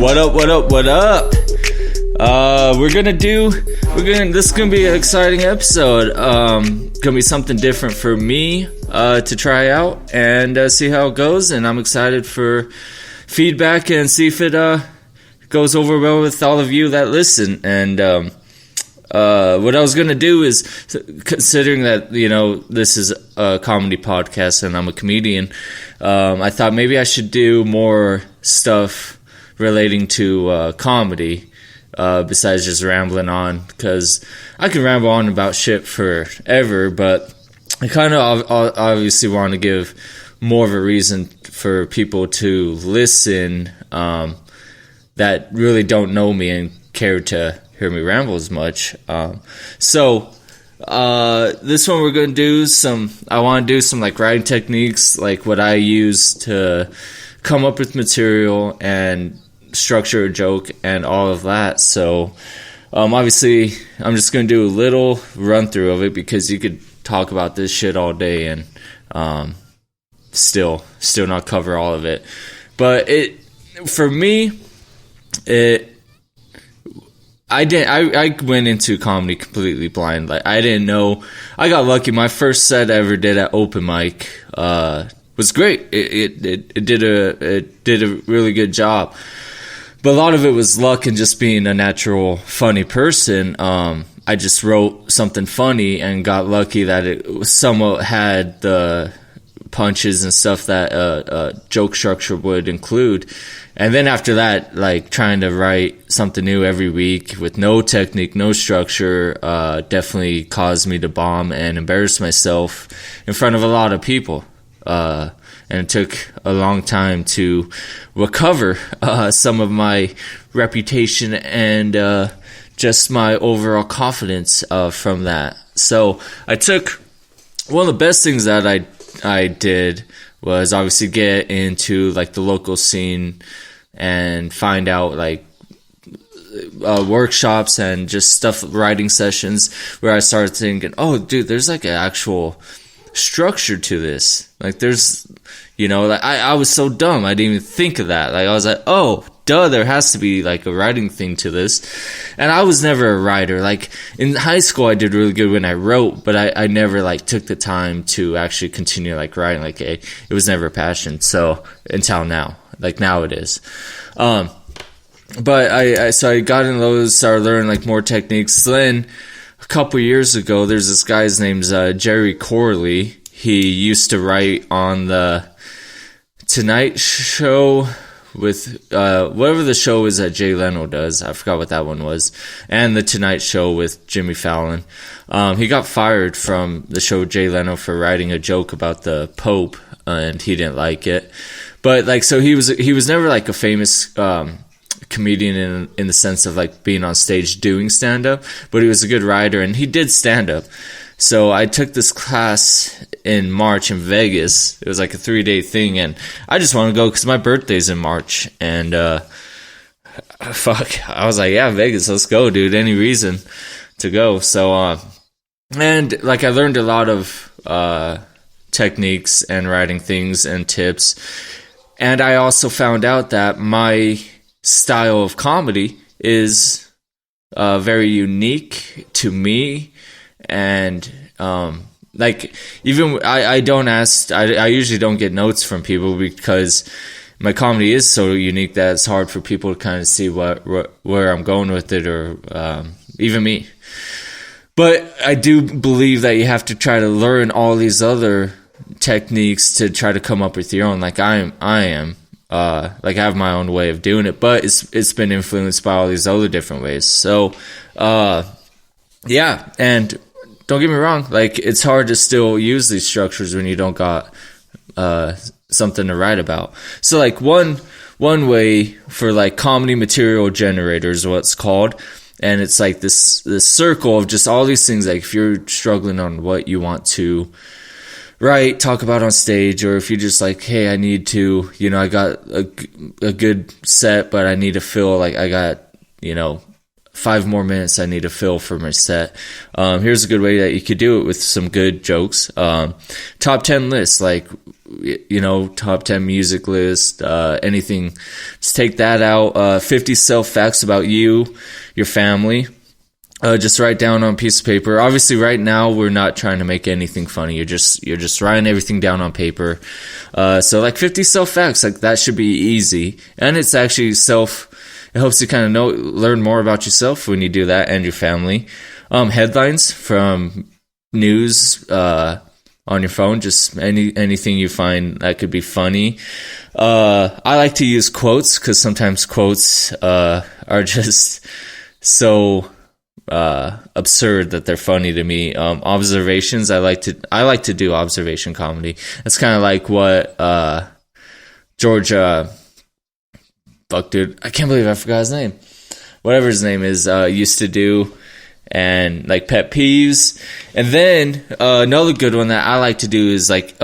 What up, what up, what up? This is gonna be an exciting episode. Gonna be something different for me to try out and see how it goes. And I'm excited for feedback and see if it goes over well with all of you that listen. And what I was gonna do is, considering that this is a comedy podcast and I'm a comedian, I thought maybe I should do more stuff relating to comedy besides just rambling on, because I can ramble on about shit forever, but I kind of obviously want to give more of a reason for people to listen that really don't know me and care to hear me ramble as much. So this one we're going to do I want to do some like writing techniques, like what I use to come up with material and structure a joke and all of that. So obviously I'm just going to do a little run through of it, because you could talk about this shit all day and still not cover all of it. But for me, I went into comedy completely blind. Like, I didn't know. I got lucky. My first set I ever did at open mic was great. It did a really good job. But a lot of it was luck and just being a natural funny person. I just wrote something funny and got lucky that it somewhat had the punches and stuff that a joke structure would include. And then after that, like, trying to write something new every week with no technique, no structure, definitely caused me to bomb and embarrass myself in front of a lot of people. And it took a long time to recover some of my reputation and just my overall confidence from that. So I took one of the best things that I did was obviously get into like the local scene and find out like workshops and just stuff, writing sessions, where I started thinking, oh dude, there's like an actual structure to this. Like, there's, like, I was so dumb, I didn't even think of that. Like, I was like, oh duh, there has to be like a writing thing to this. And I was never a writer. Like, in high school I did really good when I wrote, but I never like took the time to actually continue like writing. Like, it was never a passion. So until now, like now it is. But I got in those, started learning like more techniques. So then a couple years ago, there's this guy's name's Jerry Corley. He used to write on the Tonight Show with whatever the show is that Jay Leno does. I forgot what that one was. And the Tonight Show with Jimmy Fallon. He got fired from the show Jay Leno for writing a joke about the Pope, and he didn't like it. But like, so he was never like a famous comedian in the sense of like being on stage doing stand-up, but he was a good writer and he did stand-up. So I took this class in March in Vegas. It was like a 3-day thing, and I just wanted to go because my birthday's in March. And fuck, I was like, yeah, Vegas, let's go, dude. Any reason to go. So and like, I learned a lot of techniques and writing things and tips. And I also found out that my style of comedy is very unique to me. And like, even I usually don't get notes from people, because my comedy is so unique that it's hard for people to kind of see where I'm going with it, or even me. But I do believe that you have to try to learn all these other techniques to try to come up with your own. Like, I am like, I have my own way of doing it, but it's been influenced by all these other different ways. So yeah, and don't get me wrong, like, it's hard to still use these structures when you don't got something to write about. So like, one way for like comedy material generators, what's called, and it's like this circle of just all these things. Like, if you're struggling on what you want to write, talk about on stage, or if you're just like, hey, I need to, I got a good set, but I need to feel like I got, 5 more minutes I need to fill for my set. Here's a good way that you could do it with some good jokes. Top 10 lists, like top 10 music list, anything. Just take that out. 50 self-facts about you, your family. Just write down on a piece of paper. Obviously, right now, we're not trying to make anything funny. You're just writing everything down on paper. So like 50 self-facts, like that should be easy. And it's actually it helps you kind of learn more about yourself when you do that and your family. Headlines from news, on your phone, just anything you find that could be funny. I like to use quotes because sometimes quotes, are just so, absurd that they're funny to me. Observations, I like to do observation comedy. That's kind of like what George fuck dude, I can't believe I forgot his name. Whatever his name is, used to do, and like pet peeves. And then another good one that I like to do is like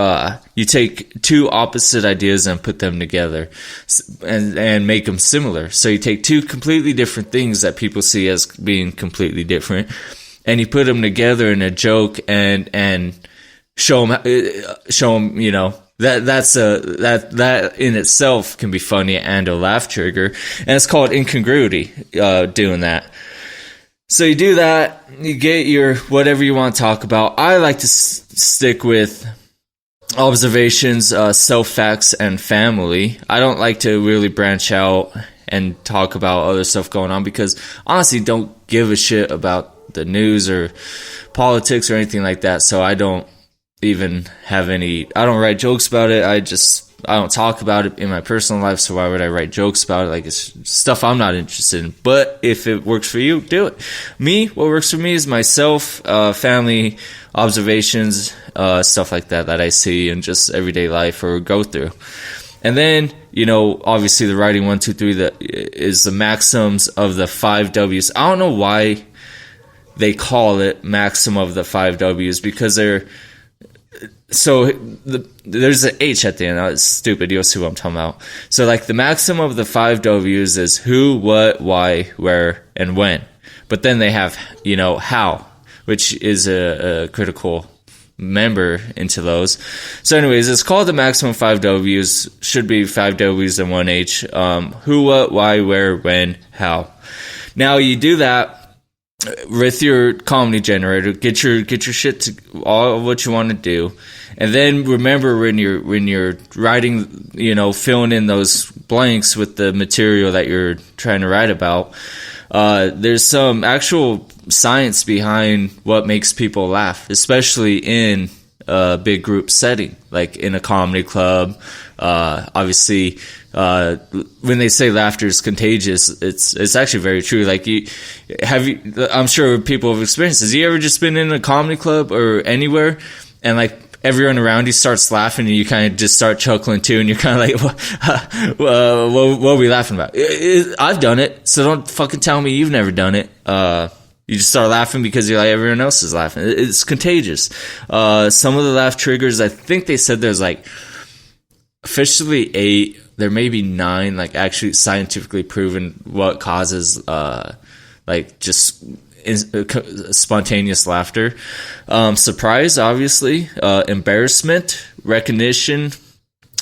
you take two opposite ideas and put them together and make them similar. So you take two completely different things that people see as being completely different, and you put them together in a joke and show them, that in itself can be funny and a laugh trigger. And it's called Incongruity, doing that. So you do that, you get your whatever you want to talk about. I like to stick with observations, self-facts, and family. I don't like to really branch out and talk about other stuff going on because honestly don't give a shit about the news or politics or anything like that. So I don't even have I don't write jokes about it. I don't talk about it in my personal life, so why would I write jokes about it? Like, it's stuff I'm not interested in. But if it works for you, do it. What works for me is myself, family, observations, stuff like that I see in just everyday life or go through. And then, obviously the writing 1, 2, 3 that is the maxims of the 5 W's. I don't know why they call it maxim of the 5 W's because there's an H at the end. It's stupid. You'll see what I'm talking about. So, like, the maximum of the 5 W's is who, what, why, where, and when. But then they have, how, which is a critical member into those. So, anyways, it's called the maximum 5 W's. Should be 5 W's and 1 H. Who, what, why, where, when, how. Now, you do that with your comedy generator, get your shit to all what you want to do, and then remember when you're writing, filling in those blanks with the material that you're trying to write about. There's some actual science behind what makes people laugh, especially in a big group setting, like in a comedy club. Obviously, when they say laughter is contagious, it's actually very true. Like, I'm sure people have experienced this. You ever just been in a comedy club or anywhere, and like everyone around you starts laughing, and you kind of just start chuckling too, and you're kind of like, what are we laughing about? I've done it, so don't fucking tell me you've never done it. You just start laughing because you're like, everyone else is laughing. It's contagious. Some of the laugh triggers, I think they said there's like officially 8, there may be 9, like actually scientifically proven what causes like just spontaneous laughter. Surprise, obviously, embarrassment, recognition,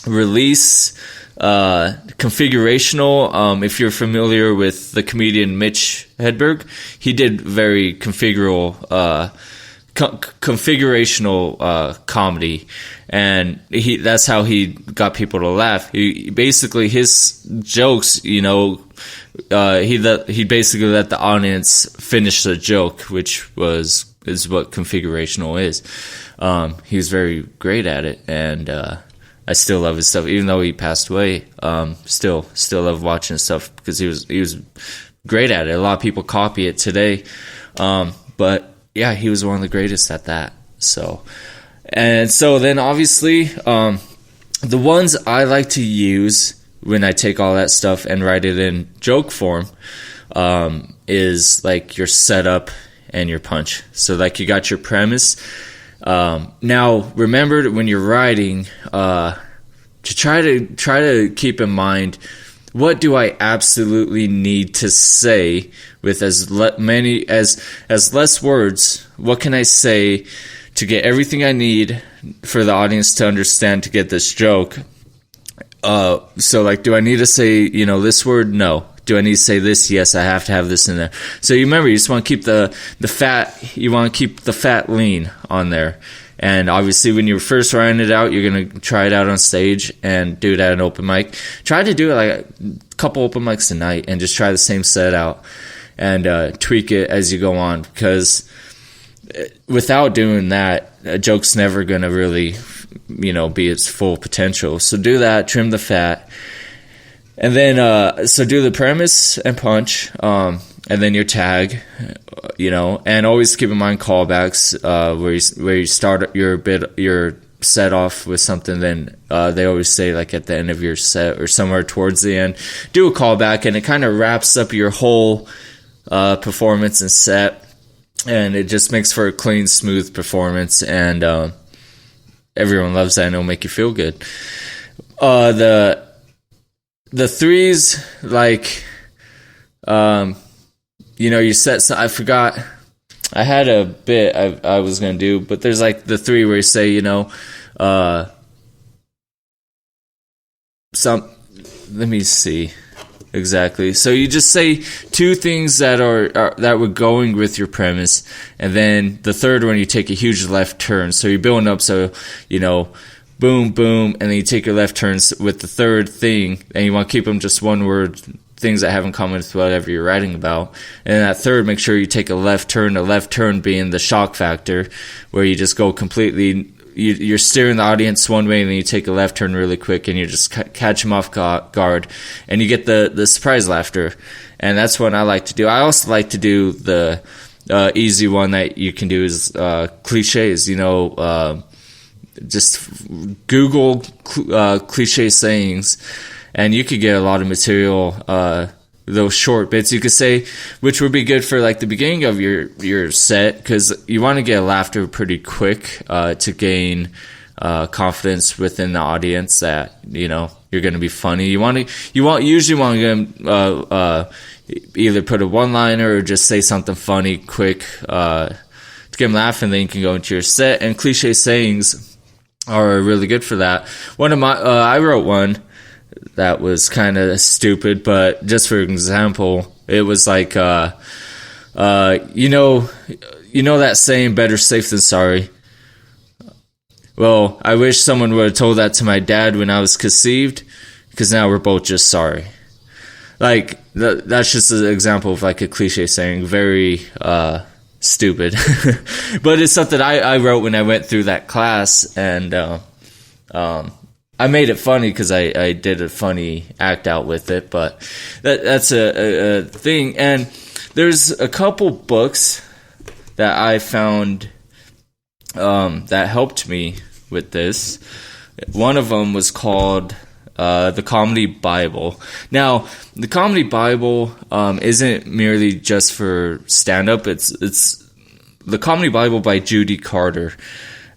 release, configurational. If you're familiar with the comedian Mitch Hedberg, he did very configurational comedy, and that's how he got people to laugh. He basically, his jokes, he basically let the audience finish the joke, which is what configurational is. He was very great at it, and I still love his stuff, even though he passed away. Still love watching his stuff because he was great at it. A lot of people copy it today, but yeah, he was one of the greatest at that. So then obviously, the ones I like to use when I take all that stuff and write it in joke form, is like your setup and your punch. So like you got your premise. Now remember when you're writing, to try to keep in mind, what do I absolutely need to say with as less words? What can I say to get everything I need for the audience to understand to get this joke. So like, do I need to say, this word? No. Do I need to say this? Yes, I have to have this in there. So you remember, you just want to keep the fat, you want to keep the fat lean on there. And obviously when you're first writing it out, you're going to try it out on stage and do it at an open mic. Try to do it like a couple open mics a night and just try the same set out and tweak it as you go on, because without doing that, a joke's never going to really, be its full potential. So do that, trim the fat. And then, so do the premise and punch, and then your tag, and always keep in mind callbacks, where you start your set off with something, then, they always say like at the end of your set or somewhere towards the end, do a callback, and it kind of wraps up your whole, performance and set, and it just makes for a clean, smooth performance, and, everyone loves that, and it'll make you feel good. The threes, like, you set, so I forgot, I had a bit I was going to do, but there's like the three where you say, let me see exactly. So you just say two things that are that were going with your premise, and then the third one you take a huge left turn. So you're building up, so, boom, boom, and then you take your left turns with the third thing, and you want to keep them just one word, things that have in common with whatever you're writing about. And then that third, make sure you take a left turn, the left turn being the shock factor, where you just go completely, you're steering the audience one way, and then you take a left turn really quick, and you just catch them off guard, and you get the surprise laughter. And that's what I like to do. I also like to do the easy one that you can do is cliches, just Google cliche sayings, and you could get a lot of material, those short bits you could say, which would be good for like the beginning of your set, because you want to get laughter pretty quick, to gain confidence within the audience that you're going to be funny. You usually want to either put a one-liner or just say something funny quick to get them laughing. Then you can go into your set, and cliche sayings are really good for that. One of my I wrote one that was kind of stupid, but just for example, it was like that saying, better safe than sorry. Well, I wish someone would have told that to my dad when I was conceived, because now we're both just sorry. Like that's just an example of like a cliche saying, very stupid. But it's something I wrote when I went through that class, and I made it funny because I did a funny act out with it. But that's a thing. And there's a couple books that I found that helped me with this. One of them was called the Comedy Bible. Now, the Comedy Bible isn't merely just for stand-up. It's the Comedy Bible by Judy Carter.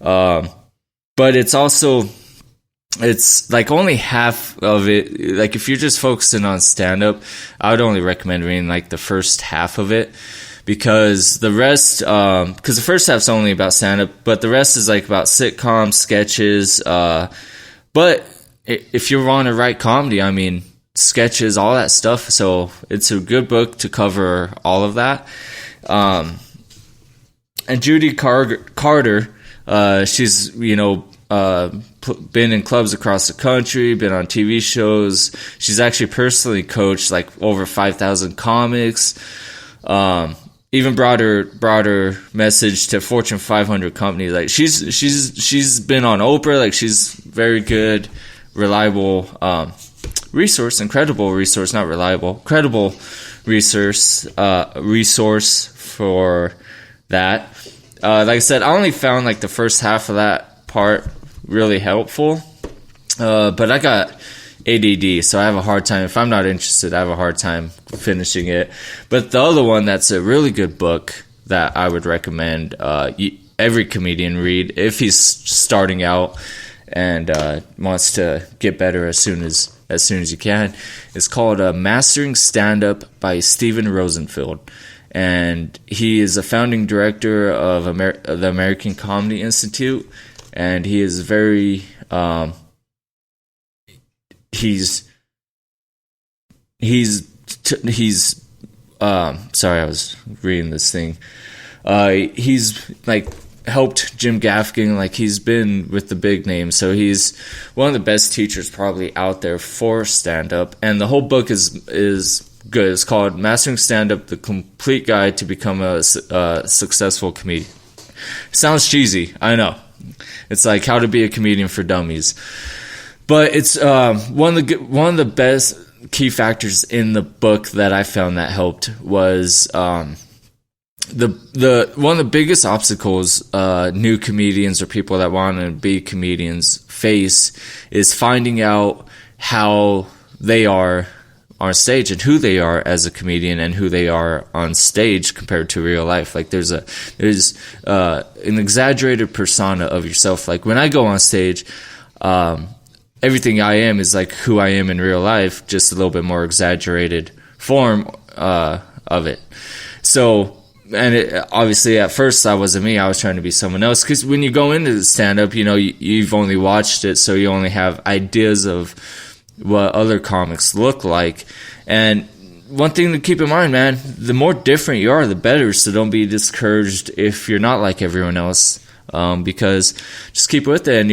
But it's also, it's like only half of it. Like if you're just focusing on stand-up, I would only recommend reading like the first half of it, because the rest, because the first half's only about stand-up, but the rest is like about sitcoms, sketches, but if you want to write comedy, I mean, sketches, all that stuff. So it's a good book to cover all of that. And Judy Carter, she's, been in clubs across the country, been on TV shows. She's actually personally coached like over 5,000 comics. Even broader message to Fortune 500 companies. Like she's been on Oprah. Like she's very good, reliable resource, incredible resource, not reliable, credible resource for that. Like I said, I only found like the first half of that part really helpful, but I got ADD, so I have a hard time. If I'm not interested, I have a hard time finishing it. But the other one that's a really good book that I would recommend every comedian read if he's starting out and wants to get better as soon as you can. It's called Mastering Stand-Up by Stephen Rosenfield. and he is a founding director of the American Comedy Institute, and he is very sorry, I was reading this thing. He's like helped Jim Gaffigan, like he's been with the big names, so he's one of the best teachers probably out there for stand-up. And the whole book is good. It's called Mastering Stand-Up: The Complete Guide to Become a Successful Comedian. Sounds cheesy, I know. It's like How to Be a Comedian for Dummies, but it's one of the best key factors in the book that I found that helped was the one of the biggest obstacles new comedians or people that want to be comedians face is finding out how they are on stage and who they are as a comedian and who they are on stage compared to real life. Like there's an exaggerated persona of yourself. Like when I go on stage, everything I am is like who I am in real life, just a little bit more exaggerated form of it. So, and obviously at first I wasn't me. I was trying to be someone else, because when you go into stand-up, you know, you've only watched it, so you only have ideas of what other comics look like. And one thing to keep in mind, man, the more different you are, the better. So don't be discouraged if you're not like everyone else, because just keep with it, and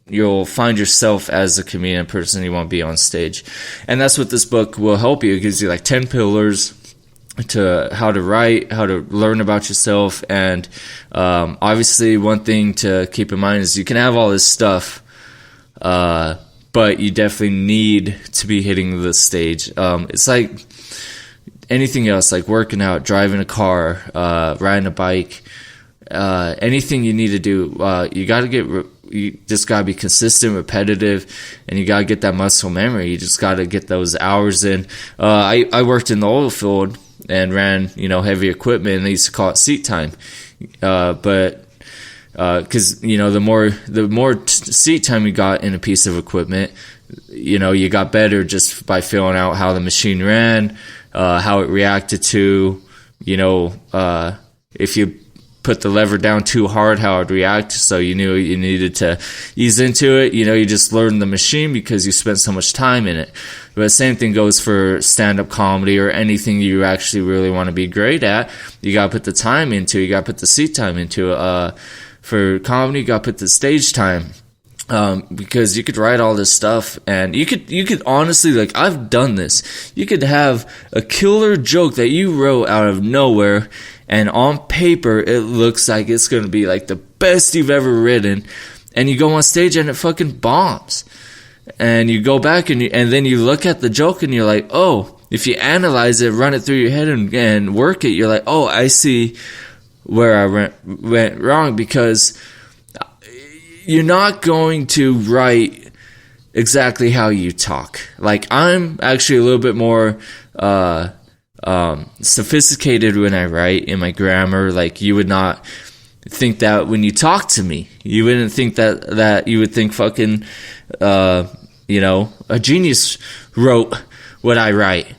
you'll find yourself as a comedian person you want to be on stage. And that's what this book will help you. It gives you like 10 pillars to how to write, how to learn about yourself. And obviously one thing to keep in mind is you can have all this stuff, but you definitely need to be hitting the stage. It's like anything else, like working out, driving a car, riding a bike, anything you need to do. You just gotta be consistent, repetitive, and you gotta get that muscle memory. You just gotta get those hours in. I worked in the oil field and ran, heavy equipment, and they used to call it seat time. But because the more seat time you got in a piece of equipment, you got better just by filling out how the machine ran, how it reacted to, if you put the lever down too hard, how it would react. So you knew you needed to ease into it. You just learned the machine because you spent so much time in it. But the same thing goes for stand-up comedy or anything you actually really want to be great at. You got to put the time into it. You got to put the seat time into it. For comedy, you got to put the stage time. Because you could write all this stuff, and you could honestly, like, I've done this. You could have a killer joke that you wrote out of nowhere, and on paper, it looks like it's going to be like the best you've ever written, and you go on stage and it fucking bombs. And you go back and then you look at the joke and you're like, oh, if you analyze it, run it through your head and work it, you're like, oh, I see where I went wrong, because you're not going to write exactly how you talk. Like, I'm actually a little bit more sophisticated when I write in my grammar. Like, you would not think that when you talk to me. You wouldn't think that you would think fucking, a genius wrote what I write.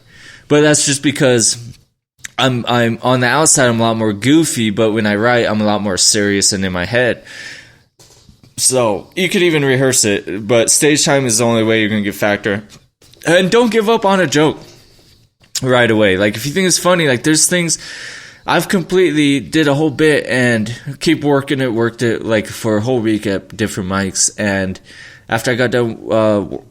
But that's just because I'm on the outside, I'm a lot more goofy, but when I write, I'm a lot more serious and in my head. So you could even rehearse it, but stage time is the only way you're going to get factor. And don't give up on a joke right away. Like, if you think it's funny, like, there's things I've completely did a whole bit and worked it like for a whole week at different mics. And after I got done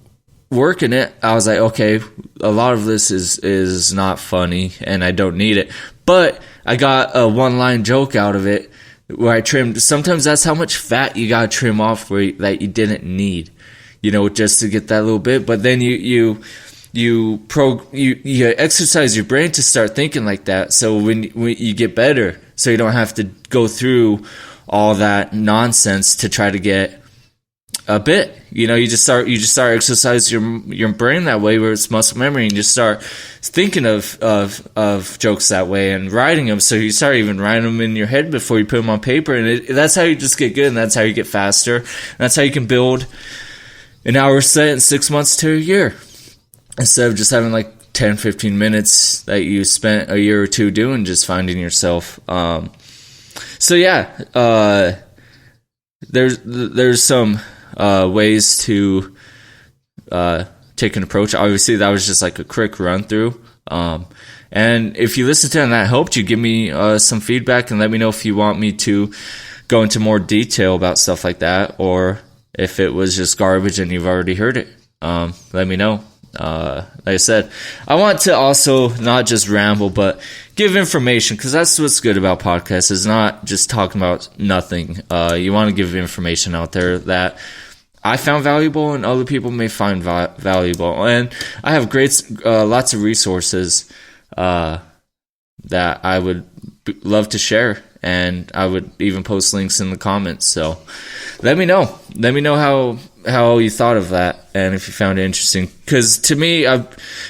working it, I was like, okay, a lot of this is not funny and I don't need it. But I got a one-line joke out of it, where I trimmed. Sometimes that's how much fat you gotta trim off that you didn't need, just to get that little bit. But then you exercise your brain to start thinking like that. So when you get better, so you don't have to go through all that nonsense to try to get a bit. You just start exercising your brain that way, where it's muscle memory, and you just start thinking of jokes that way and writing them. So you start even writing them in your head before you put them on paper, and that's how you just get good, and that's how you get faster. And that's how you can build an hour set in 6 months to a year, instead of just having like 10-15 minutes that you spent a year or two doing, just finding yourself. So yeah, there's some ways to take an approach. Obviously, that was just like a quick run through. And if you listen to it and that helped you, give me some feedback and let me know if you want me to go into more detail about stuff like that, or if it was just garbage and you've already heard it. Let me know. Like I said, I want to also not just ramble, but give information, because that's what's good about podcasts, is not just talking about nothing. You want to give information out there that I found valuable and other people may find valuable. And I have lots of resources that I would love to share, and I would even post links in the comments. So let me know. Let me know how you thought of that, and if you found it interesting. Because to me, I've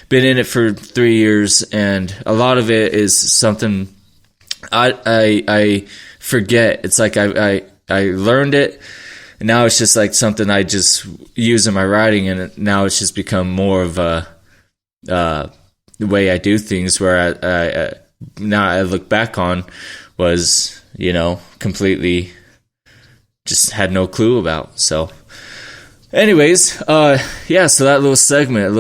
been in it for 3 years, and a lot of it is something I forget. It's like I learned it, and now it's just like something I just use in my writing, and now it's just become more of a the way I do things, where I now I look back on was, completely just had no clue about. So anyways, yeah, so that little segment,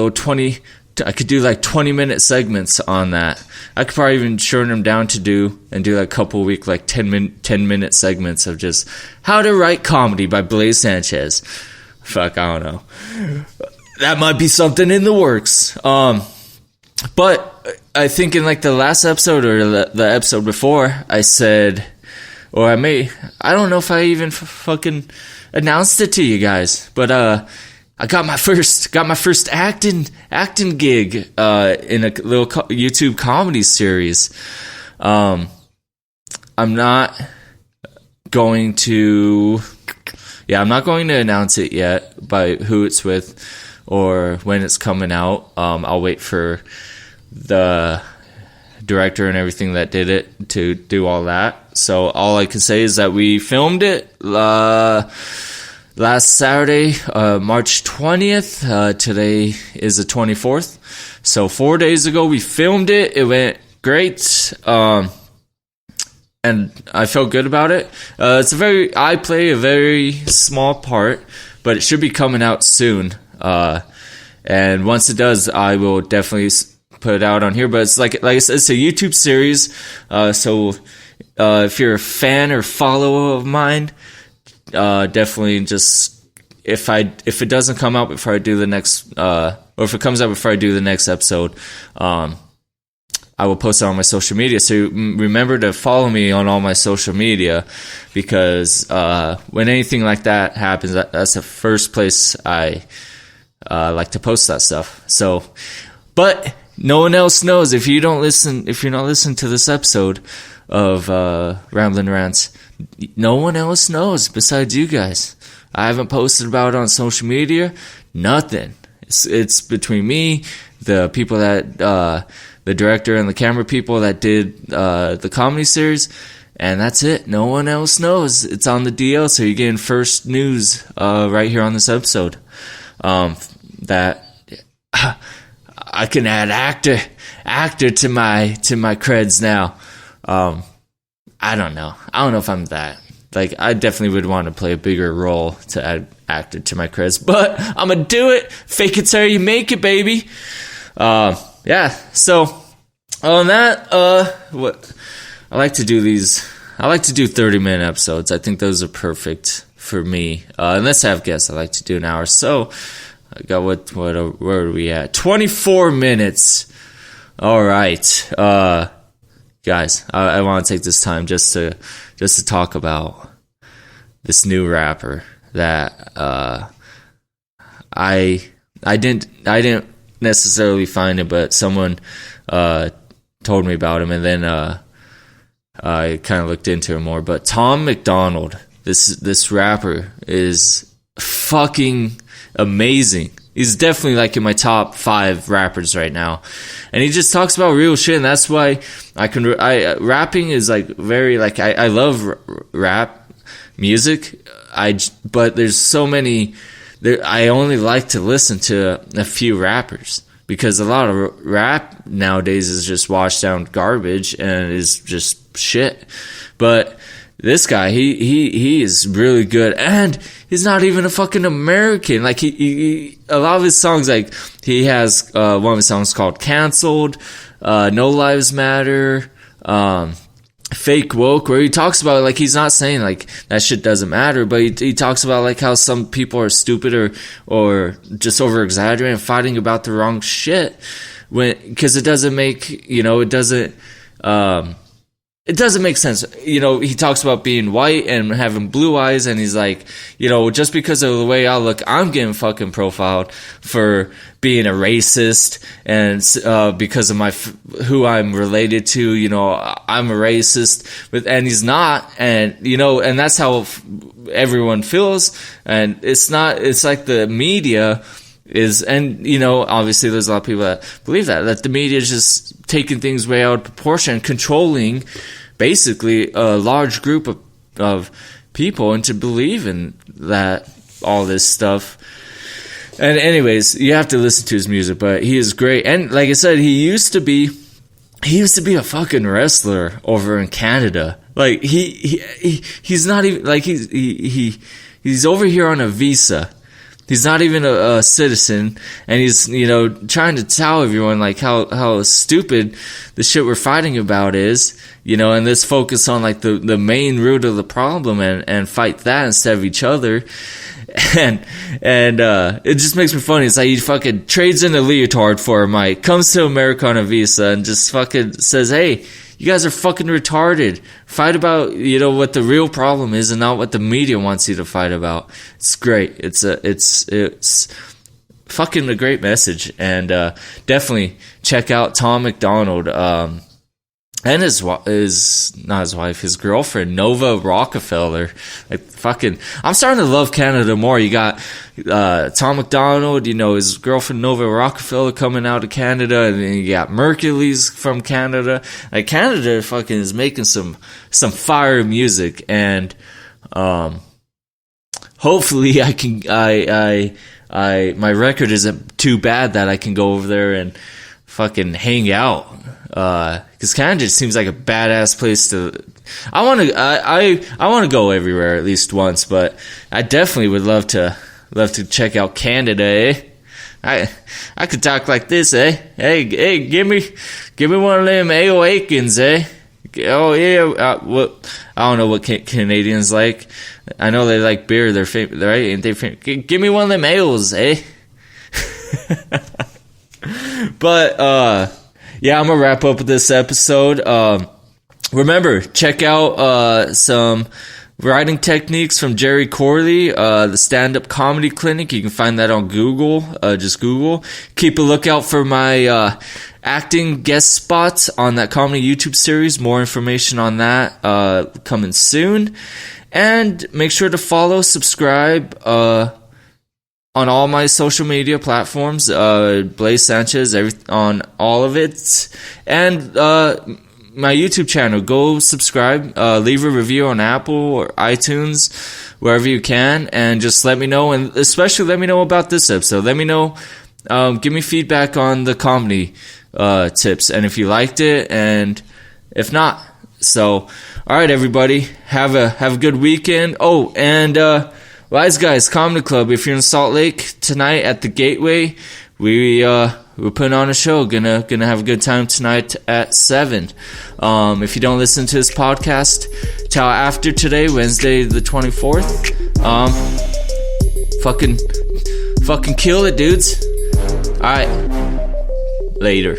I could do like 20-minute segments on that. I could probably even shorten them down to do like a couple week, like 10-minute segments of just how to write comedy by Blaize Sanchez. Fuck, I don't know. That might be something in the works. But I think in like the last episode or the episode before, I said, or I don't know if I even fucking announced it to you guys, but I got my first acting gig in a little YouTube comedy series. I'm not going to announce it yet by who it's with or when it's coming out. I'll wait for the director and everything that did it to do all that. So all I can say is that we filmed it last Saturday, March 20th. Today is the 24th. So 4 days ago we filmed it. It went great. And I felt good about it. I play a very small part, but it should be coming out soon. And once it does, I will definitely put it out on here. But it's like I said, it's a YouTube series. So if you're a fan or follower of mine, definitely just if it doesn't come out before I do the next, or if it comes out before I do the next episode, I will post it on my social media. So remember to follow me on all my social media, because when anything like that happens, that's the first place I like to post that stuff. So, but no one else knows. If you're not listening to this episode of Ramblin' Rants, no one else knows besides you guys. I haven't posted about it on social media. Nothing. It's between me, the people that the director and the camera people that did the comedy series, and that's it. No one else knows. It's on the DL, so you're getting first news right here on this episode. That I can add actor to my creds now. I don't know if I'm that. Like, I definitely would want to play a bigger role to add actor to my creds, but I'm gonna do it. Fake it till you make it, baby. Yeah. So on that, what I like to do 30-minute episodes. I think those are perfect for me. Unless I have guests, I like to do an hour. So I got where are we at? 24 minutes. All right. Guys, I want to take this time just to talk about this new rapper that I didn't necessarily find it, but someone told me about him, and then I kind of looked into him more. But Tom McDonald, this rapper is fucking amazing. He's definitely like in my top 5 rappers right now, and he just talks about real shit. And that's why rapping is like very like I love rap music. But there's so many. I only like to listen to a few rappers because a lot of rap nowadays is just washed down garbage and is just shit. But this guy, he is really good, and he's not even a fucking American. Like he a lot of his songs, like he has one of his songs called "Cancelled," "No Lives Matter," "Fake Woke," where he talks about, like, he's not saying like that shit doesn't matter, but he talks about like how some people are stupid or just over exaggerating and fighting about the wrong shit, because it doesn't make, it doesn't make sense. He talks about being white and having blue eyes, and he's like, just because of the way I look, I'm getting fucking profiled for being a racist, and because of who I'm related to, I'm a racist, and he's not, and and that's how everyone feels, and it's like the media is, and obviously there's a lot of people that believe that the media is just taking things way out of proportion, controlling basically a large group of people into believing that all this stuff. And anyways, you have to listen to his music, but he is great. And like I said, he used to be a fucking wrestler over in Canada. Like he's not even, like, he's over here on a visa. He's not even a citizen, and he's, trying to tell everyone, like, how stupid the shit we're fighting about is, and let's focus on, like, the main root of the problem and fight that instead of each other. And it just makes me funny. It's like he fucking trades in a leotard for a mic, comes to America on a visa, and just fucking says, hey, you guys are fucking retarded. Fight about, what the real problem is and not what the media wants you to fight about. It's great. It's fucking a great message. And definitely check out Tom MacDonald and his girlfriend, Nova Rockefeller. Like, fucking, I'm starting to love Canada more. You got Tom MacDonald, his girlfriend Nova Rockefeller coming out of Canada, and then you got Mercury's from Canada. Like, Canada fucking is making some fire music, and hopefully my record isn't too bad that I can go over there and fucking hang out. Because Canada just seems like a badass place to. I want to go everywhere at least once, but I definitely would love to check out Canada. Eh? I could talk like this, eh? Hey, give me one of them A.O. Aikens, eh? Oh yeah, what? I don't know what Canadians like. I know they like beer. They're famous, right? Ain't they famous? Give me one of them ales, eh? But yeah, I'm gonna wrap up with this episode. Remember, check out some writing techniques from Jerry Corley, the stand-up comedy clinic. You can find that on Google. Just Google. Keep a lookout for my acting guest spots on that comedy YouTube series. More information on that coming soon. And make sure to follow, subscribe on all my social media platforms, Blaize Sanchez, on all of it, and my YouTube channel. Go subscribe, leave a review on Apple or iTunes, wherever you can, and just let me know, and especially let me know about this episode. Let me know, give me feedback on the comedy tips, and if you liked it, and if not. So, all right, everybody, have a good weekend. Oh, and Wise Guys Comedy Club, if you're in Salt Lake tonight at the Gateway, we're putting on a show. Gonna have a good time tonight at 7. If you don't listen to this podcast till after today, Wednesday the 24th, fucking kill it, dudes. All right, later.